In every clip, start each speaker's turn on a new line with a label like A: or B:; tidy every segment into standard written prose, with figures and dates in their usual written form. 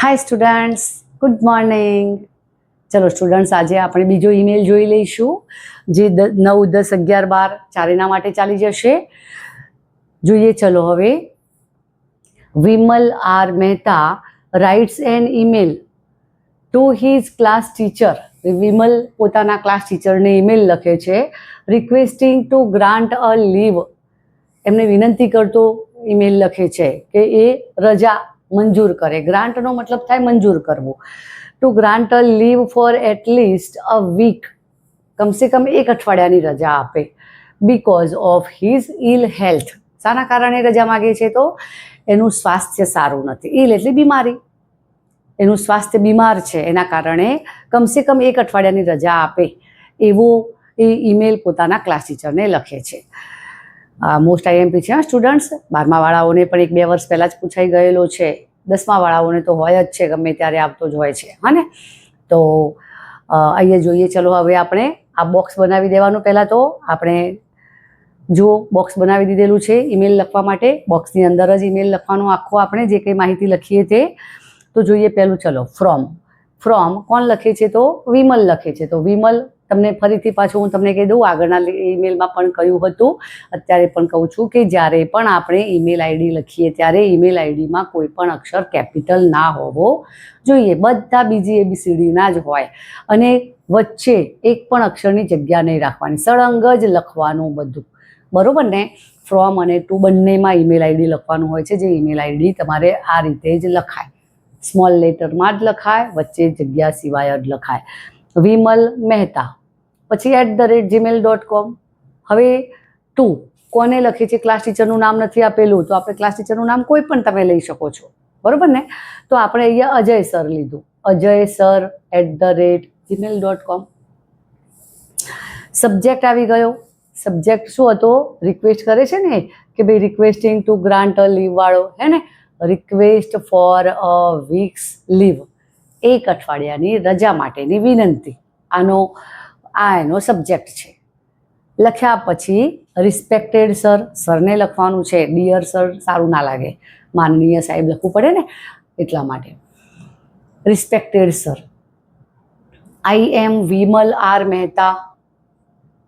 A: હાય students, good morning. ચલો students, આજે આપણે બીજો ઈમેલ જોઈ લઈશું જે 9, 10, 11, 12 ચારેના માટે ચાલી જશે. જોઈએ ચલો હવે. Vimal R Mehta writes an email to his class teacher. Vimal પોતાના ક્લાસ ટીચરને ઈમેલ લખે છે requesting to grant a leave. એમને વિનંતી કરતો ઈમેલ લખે છે કે એ રજા મંજૂર કરે. ગ્રાન્ટનો મતલબ થાય મંજૂર કરવું. To grant a leave for at least a week. કમસે કમ એક અઠવાડિયાની રજા આપે. Because of his ill health. શાના કારણે રજા માગે છે? તો એનું સ્વાસ્થ્ય સારું નથી. ઇલ એટલે બીમારી. એનું સ્વાસ્થ્ય બીમાર છે, એના કારણે કમસે કમ એક અઠવાડિયાની રજા આપે એવો એ ઈમેલ પોતાના ક્લાસ ટીચરને લખે છે. મોસ્ટ આઈએમપી છે સ્ટુડન્ટ્સ. 12મા વાળાઓને પણ 1-2 વર્ષ પહેલાં જ પૂછાઈ ગયેલો છે. 10મા વાળાઓને તો હોય જ છે, ગમે ત્યારે આવતો જ હોય છે. હા ને? તો અહીંયા જોઈએ. ચલો હવે આપણે આ બોક્સ બનાવી દેવાનું. પહેલાં તો આપણે જો બોક્સ બનાવી દીધેલું છે ઈમેલ લખવા માટે. બોક્સની અંદર જ ઈમેલ લખવાનું આખો, આપણે જે કંઈ માહિતી લખીએ તે. તો જોઈએ પહેલું. ચલો, ફ્રોમ કોણ લખે છે? તો વિમલ લખે છે. તો વિમલ, તમને ફરીથી પાછું હું તમને કહી દઉં, આગળના ઈમેલમાં પણ કહ્યું હતું, અત્યારે પણ કહું છું કે જ્યારે પણ આપણે ઈમેલ આઈડી લખીએ ત્યારે ઈમેલ આઈડીમાં કોઈ પણ અક્ષર કેપિટલ ના હોવો જોઈએ. બધા બીજી ABCDના જ હોય, અને વચ્ચે એક પણ અક્ષરની જગ્યા નહીં રાખવાની. સળંગ જ લખવાનું બધું, બરોબર ને? ફ્રોમ અને ટુ બંનેમાં ઈમેલ આઈડી લખવાનું હોય છે. જે ઈમેલ આઈડી તમારે આ રીતે જ લખાય, સ્મોલ લેટરમાં જ લખાય, વચ્ચે જગ્યા સિવાય જ લખાય. વિમલ મહેતા, પછી @gmail.com. હવે ટુ કોને લખે છે? ક્લાસ ટીચરનું નામ નથી આપેલું, તો આપણે ક્લાસ ટીચરનું નામ કોઈ પણ તમે લઈ શકો છો, બરોબર ને? તો આપણે અહીંયા અજય સર લીધું. Ajay sir @gmail.com. સબ્જેક્ટ આવી ગયો. સબ્જેક્ટ શું હતો? રિક્વેસ્ટ કરે છે ને કે ભાઈ requesting to grant a leave વાળો, હે ને? Request for a week's leave. એક અઠવાડિયાની રજા માટેની વિનંતી. આ એનો સબ્જેક્ટ છે. લખ્યા પછી રિસ્પેક્ટેડ સર, સરને લખવાનું છે. ડિયર સર સારું ના લાગે, માનનીય સાહેબ લખવું પડે ને, એટલા માટે. Respected sir, I am Vimal R Mehta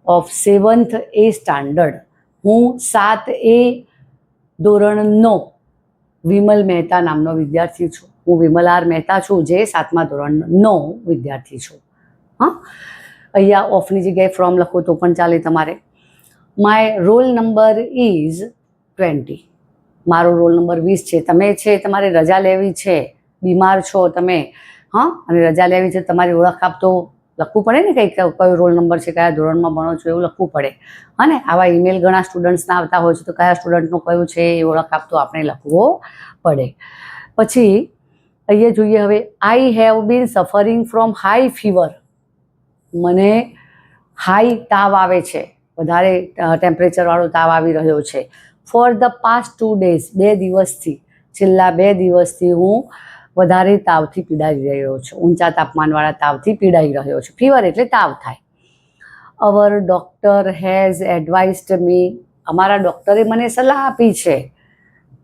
A: of 7th A standard. હું 7A ધોરણનો વિમલ મહેતા નામનો વિદ્યાર્થી છું. હું વિમલ આર મહેતા છું, જે 7મા ધોરણનો વિદ્યાર્થી છું. હા, અહીંયા ઓફની જગ્યાએ ફ્રોમ લખો તો પણ ચાલે તમારે. My roll number is 20. મારો રોલ નંબર 20 છે. તમે છે, તમારે રજા લેવી છે, બીમાર છો તમે, હા, અને રજા લેવી છે, તમારી ઓળખ આપતો લખવું પડે ને, કંઈક કયો રોલ નંબર છે, કયા ધોરણમાં ભણો છો, એવું લખવું પડે. હા ને? આવા ઈમેલ ઘણા સ્ટુડન્ટ્સના આવતા હોય છે, તો કયા સ્ટુડન્ટનું કયું છે એ ઓળખ આપતો આપણે લખવો પડે. પછી અહીંયા જોઈએ હવે. I have been suffering from high fever. મને હાઈ તાવ આવે છે, વધારે ટેમ્પરેચરવાળો તાવ આવી રહ્યો છે. ફોર ધ પાસ્ટ 2 days, 2 દિવસથી, છેલ્લા 2 દિવસથી હું વધારે તાવથી પીડાઈ રહ્યો છું. ઊંચા તાપમાનવાળા તાવથી પીડાઈ રહ્યો છું. ફીવર એટલે તાવ થાય. Our doctor has advised me. અમારા ડૉક્ટરે મને સલાહ આપી છે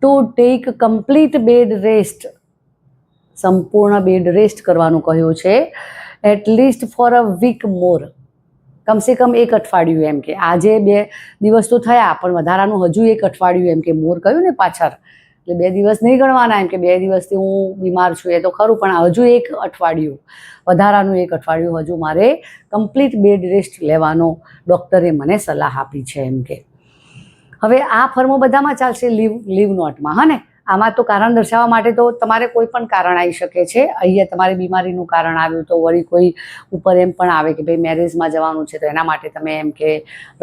A: to take complete bed rest. સંપૂર્ણ બેડ રેસ્ટ કરવાનું કહ્યું છે. At least for a week more. કમસે કમ એક અઠવાડિયું, એમ કે આજે 2 દિવસ તો થયા, પણ વધારાનું હજુ એક અઠવાડિયું, એમ કે મોર કહ્યું ને પાછળ, એટલે 2 દિવસ નહીં ગણવાના. એમ કે 2 દિવસથી હું બીમાર છું એ તો ખરું, પણ હજુ એક અઠવાડિયું, વધારાનું એક અઠવાડિયું હજુ મારે કમ્પ્લીટ બેડ રેસ્ટ લેવાનો ડૉક્ટરે મને સલાહ આપી છે, એમ કે. હવે આ ફર્મો બધામાં ચાલશે, લીવ નોટમાં. હા ને? આમાં તો કારણ દર્શાવવા માટે તો તમારે કોઈ પણ કારણ આવી શકે છે. અહીંયા તમારે બીમારીનું કારણ આવ્યું તો વળી કોઈ ઉપર એમ પણ આવે કે ભાઈ મેરેજમાં જવાનું છે, તો એના માટે તમે એમ કે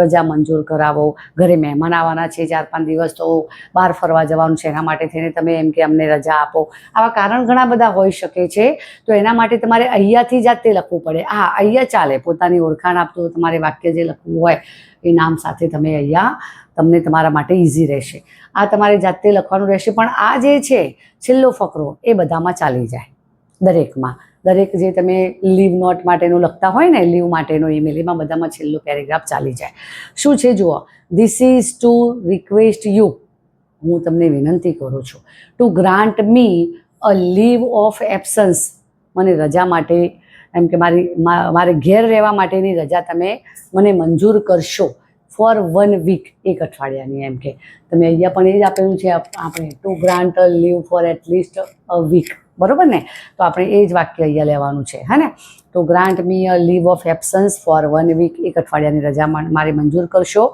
A: રજા મંજૂર કરાવો. ઘરે મહેમાન આવવાના છે 4-5 દિવસ, તો બહાર ફરવા જવાનું છે, એના માટે થઈને તમે એમ કે અમને રજા આપો. આવા કારણ ઘણા બધા હોઈ શકે છે. તો એના માટે તમારે અહીંયાથી જાતે લખવું પડે. હા, અહીંયા ચાલે. પોતાની ઓળખાણ આપતું તમારે વાક્ય જે લખવું હોય એ નામ સાથે તમે અહીંયા, તમને તમારા માટે ઇઝી રહેશે. આ તમારે જાતે લખવાનું રહેશે. પણ આ જે છે છેલ્લો ફકરો, એ બધામાં ચાલી જાય, દરેકમાં. દરેક જે તમે લીવ નોટ માટેનું લખતા હોય ને, લીવ માટેનો ઈમેલ, એમાં બધામાં છેલ્લો પેરેગ્રાફ ચાલી જાય. શું છે જુઓ. This is to request you. હું તમને વિનંતી કરું છું. To grant me a leave of absence, મને રજા માટે એમ કે મારે ઘેર રહેવા માટેની રજા તમે મને મંજૂર કરશો ફોર 1 વીક, 1 અઠવાડિયાની. એમ કે તમે અહીંયા પણ એ જ આપેલું છે આપણે to grant leave for at least a week, બરાબર ને? તો આપણે એ જ વાક્ય અહીંયા લેવાનું છે, હે ને? તો grant me a leave of absence for 1 week, 1 અઠવાડિયાની રજા મારી મંજૂર કરશો.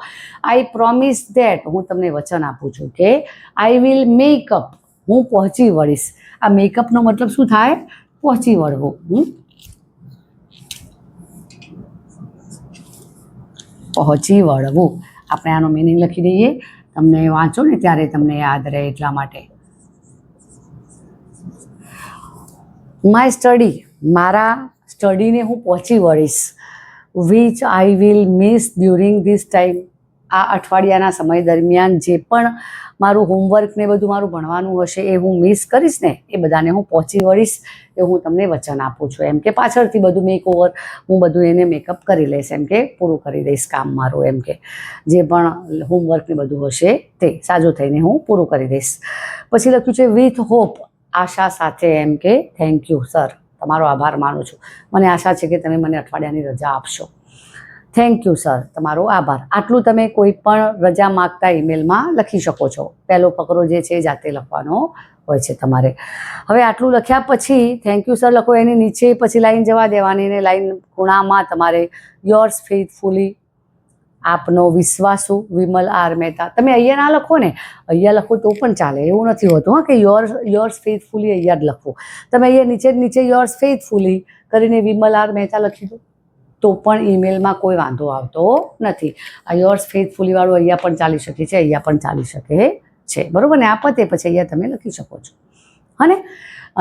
A: આઈ પ્રોમિસ ધેટ, હું તમને વચન આપું છું કે આઈ વિલ મેકઅપ, હું પહોંચી વળીશ. આ મેકઅપનો મતલબ શું થાય? પહોંચી વળવું. પહોંચી વળવું, આપણે આનો મિનિંગ લખી દઈએ, તમને વાંચો ને ત્યારે તમને યાદ રહે એટલા માટે. માય સ્ટડી, મારા સ્ટડીને હું પહોંચી વળીશ. Which I will miss during this time, આ અઠવાડિયાના સમય દરમિયાન જે પણ મારું હોમવર્ક ને બધું મારું ભણવાનું હશે એ હું મિસ કરીશ ને, એ બધાને હું પહોંચી વળીશ, એ હું તમને વચન આપું છું. એમ કે પાછળથી બધું મેકઓવર હું બધું એને મેકઅપ કરી લઈશ, એમ કે પૂરું કરી દઈશ કામ મારું. એમ કે જે પણ હોમવર્ક ને બધું હશે તે સાજો થઈને હું પૂરું કરી દઈશ. પછી લખ્યું છે વિથ હોપ, આશા સાથે. એમ કે થેન્ક યુ સર, તમારો આભાર માનું છું, મને આશા છે કે તમે મને અઠવાડિયાની રજા આપશો. થેન્ક યુ સર, તમારો આભાર. આટલું તમે કોઈ પણ રજા માગતા ઈમેલમાં લખી શકો છો. પહેલો ફકરો જે છે એ જાતે લખવાનો હોય છે તમારે. હવે આટલું લખ્યા પછી થેન્ક યુ સર લખો, એની નીચે પછી લાઈન જવા દેવાની ને લાઈન ખૂણામાં તમારે યોર્સ ફેithફુલી, આપનો વિશ્વાસુ વિમલ આર મહેતા. તમે અહીંયા ના લખો ને, અહીંયા લખો તો પણ ચાલે, એવું નથી હોતું કે યોર્સ ફેithફુલી અહીંયા જ લખવું. તમે અહીંયા નીચે યોર્સ ફેithફુલી કરીને વિમલ આર મહેતા લખી દો તો પણ ઈમેલમાં કોઈ વાંધો આવતો નથી. આ યોર્સ ફેithફુલી વાળું અહીંયા પણ ચાલી શકે છે, અહીંયા પણ ચાલી શકે છે, બરાબર ને? આ પતે પછી અહીંયા તમે લખી શકો છો, હા.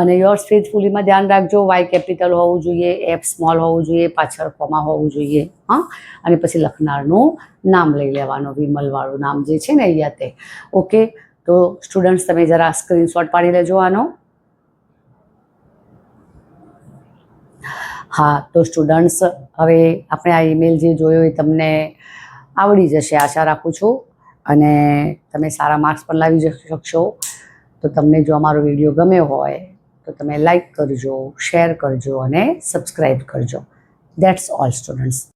A: અને યોર્સ ફેithફુલીમાં ધ્યાન રાખજો, વાય કેપિટલ હોવું જોઈએ, એફ સ્મોલ હોવું જોઈએ, પાછળ કોમા હોવું જોઈએ, હા. અને પછી લખનારનું નામ લઈ લેવાનું, વિમલવાળું નામ જે છે ને અહીંયા તે. ઓકે, તો સ્ટુડન્ટ્સ તમે જરા સ્ક્રીનશોટ પાડી લેજો આનો. હા, તો સ્ટુડન્ટ્સ હવે આપણે આ ઈમેલ જે જોયો એ તમને આવડી જશે આશા રાખું છું, અને તમે સારા માર્ક્સ પણ લાવી શકશો. તો તમને જો અમારો વિડીયો ગમ્યો હોય તો તમે લાઈક કરજો, શેર કરજો અને સબસ્ક્રાઈબ કરજો. That's all students.